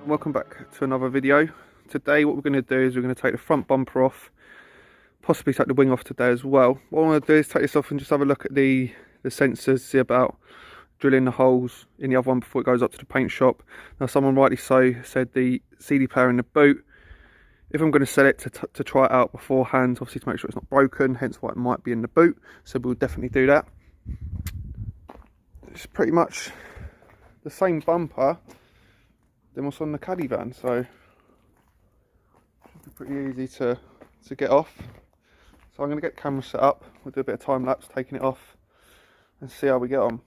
welcome back to another video. Today what we're going to do is we're going to take the front bumper off, possibly take the wing off today as well. What I want to do is take this off and just have a look at the sensors, see about drilling the holes in the other one before it goes up to the paint shop. Now someone rightly so said the CD player in the boot, if I'm going to sell it, to try it out beforehand, obviously to make sure it's not broken, hence why it might be in the boot, so we'll definitely do that. It's pretty much the same bumper than what's on the caddy van, so it should be pretty easy to get off. So I'm going to get the camera set up, we'll do a bit of time lapse taking it off and see how we get on.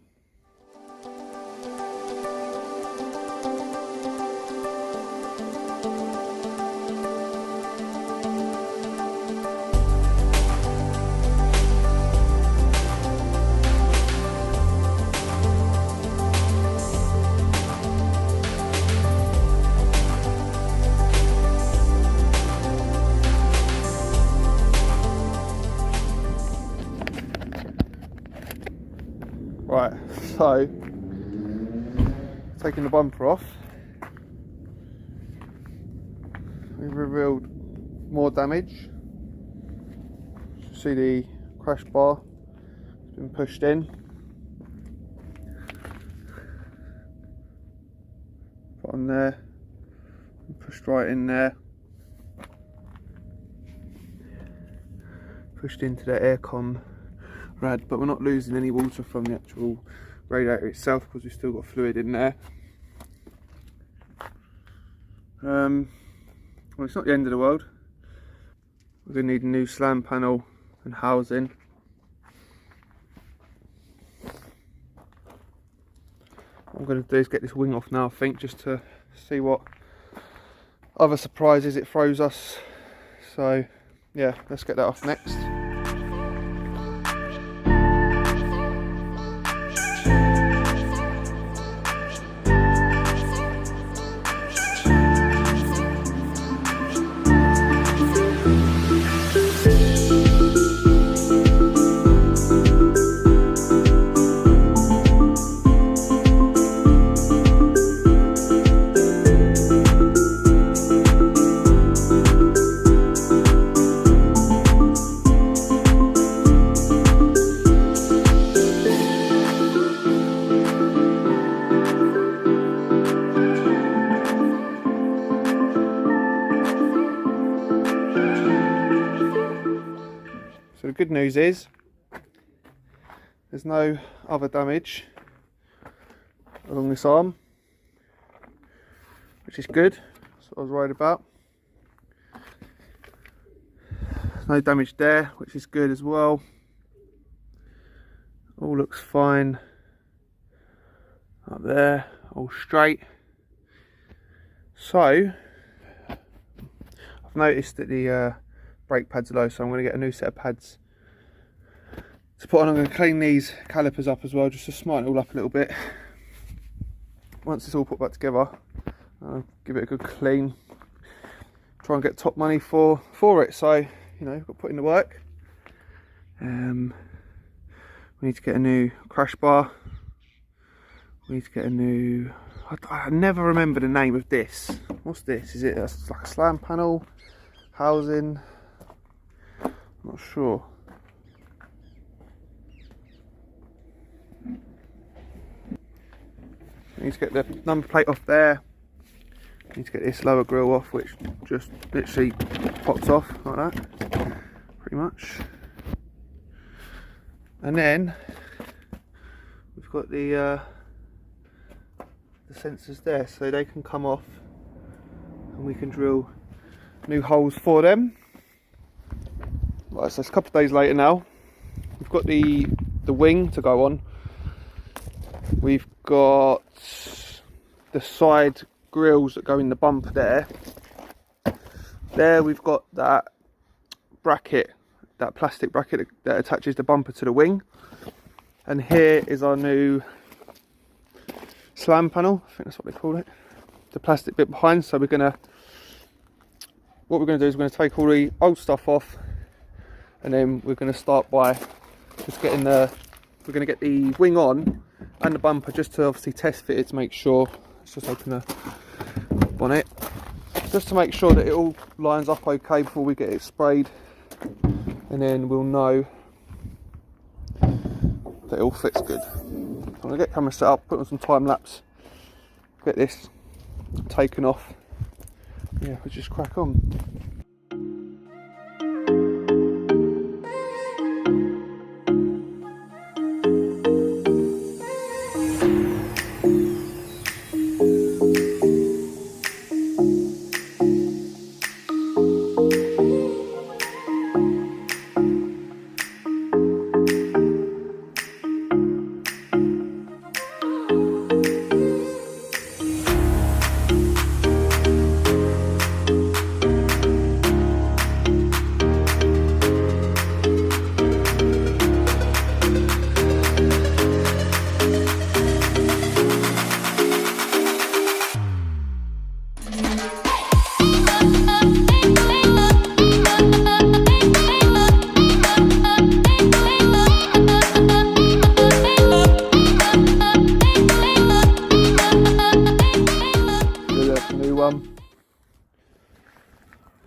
Right, so taking the bumper off, we've revealed more damage. You see the crash bar has been pushed in. Put on there, and pushed right in there. Pushed into the aircon rad, but we're not losing any water from the actual radiator itself because we've still got fluid in there. Well, it's not the end of the world. We're going to need a new slam panel and housing. What I'm going to do is get this wing off now, I think, just to see what other surprises it throws us. So yeah, let's get that off next. So the good news is there's no other damage along this arm, which is good. That's what I was worried about. No damage there, which is good as well. All looks fine up there, all straight. So I've noticed that the brake pads are low, so I'm going to get a new set of pads to put on. I'm going to clean these calipers up as well, just to smarten it all up a little bit. Once it's all put back together, I'll give it a good clean, try and get top money for it. So, you know, got to put in the work. We need to get a new crash bar. We need to get a new, I never remember the name of this. What's this? Is it like a slam panel, housing? I'm not sure. I need to get the number plate off there. I need to get this lower grille off, which just literally pops off like that, pretty much. And then we've got the sensors there, so they can come off, and we can drill new holes for them. Right, so it's a couple of days later now. We've got the wing to go on. We've got the side grills that go in the bumper there. There we've got that bracket, that plastic bracket that attaches the bumper to the wing. And here is our new slam panel, I think that's what they call it. The plastic bit behind. So what we're going to do is we're going to take all the old stuff off, and then we're going to start by just getting we're going to get the wing on and the bumper just to obviously test fit it to make sure. Let's just open the bonnet, just to make sure that it all lines up okay before we get it sprayed, and then we'll know that it all fits good. I'm going to get camera set up, put on some time lapse, get this taken off. Yeah, we'll just crack on.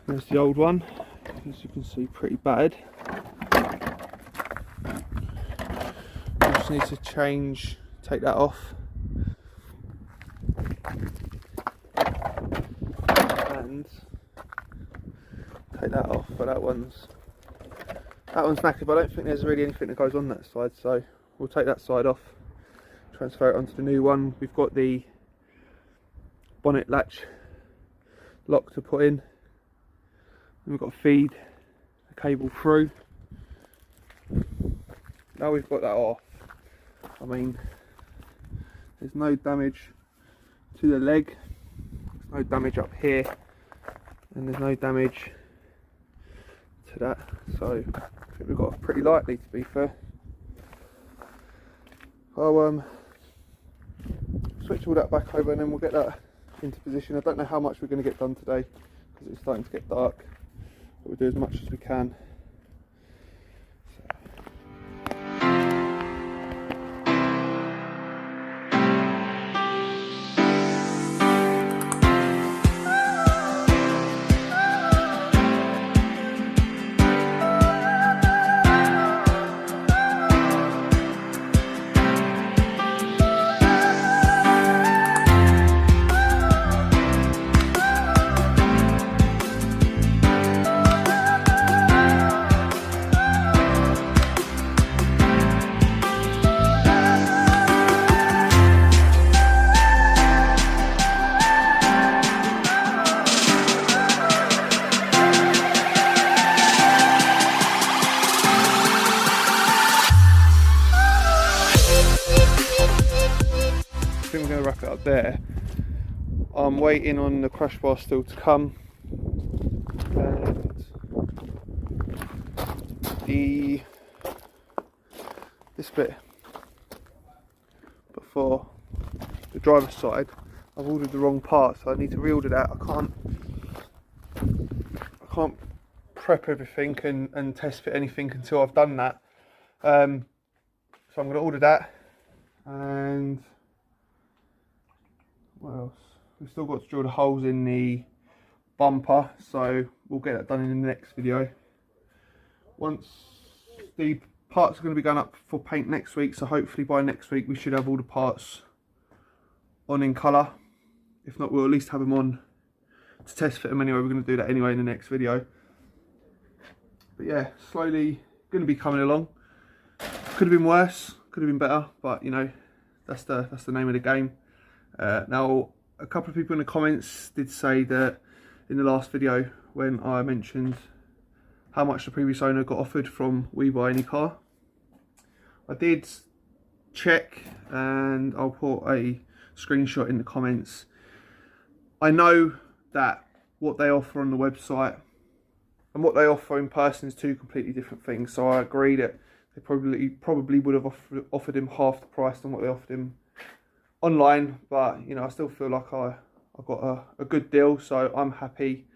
There's the old one, as you can see, pretty bad. Just need to take that off, and take that off. But that one's knackered, but I don't think there's really anything that goes on that side, so we'll take that side off, transfer it onto the new one. We've got the bonnet latch lock to put in. We've got to feed the cable through. Now we've got that off, I mean, there's no damage to the leg, there's no damage up here, and there's no damage to that, so I think we've got pretty lightly, to be fair. I'll switch all that back over and then we'll get that into position. I don't know how much we're going to get done today because it's starting to get dark. We'll do as much as we can. I think we're going to wrap it up there. I'm waiting on the crash bar still to come, and this bit before the driver's side, I've ordered the wrong part, so I need to reorder that. I can't prep everything and test fit anything until I've done that. So I'm going to order that. And what else? We've still got to drill the holes in the bumper, so we'll get that done in the next video. Once the parts are going to be going up for paint next week, so hopefully by next week we should have all the parts on in colour. If not, we'll at least have them on to test fit them anyway. We're going to do that anyway in the next video. But yeah, slowly going to be coming along. Could have been worse, could have been better, but you know, that's the name of the game. Now, a couple of people in the comments did say that in the last video when I mentioned how much the previous owner got offered from We Buy Any Car, I did check, and I'll put a screenshot in the comments. I know that what they offer on the website and what they offer in person is two completely different things, so I agree that they probably would have offered him half the price than what they offered him online, but you know, I still feel like I got a good deal, so I'm happy.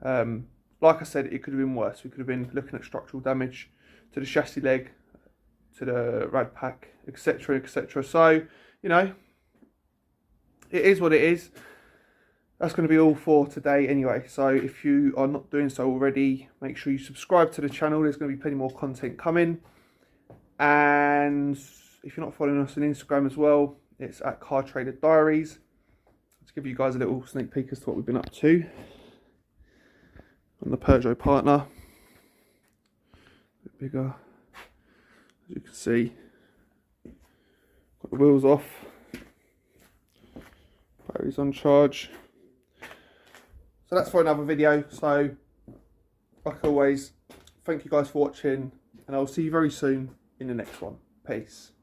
Like I said, it could have been worse. We could have been looking at structural damage to the chassis leg, to the rad pack, etc, etc. So you know, it is what it is. that's going to be all for today anyway. So if you are not doing so already, make sure you subscribe to the channel. There's going to be plenty more content coming. And if you're not following us on Instagram as well, it's at Car Trader Diaries. To give you guys a little sneak peek as to what we've been up to on the Peugeot Partner. A bit bigger, as you can see. Got the wheels off, batteries on charge. So that's for another video. So like always, thank you guys for watching, and I'll see you very soon in the next one. Peace.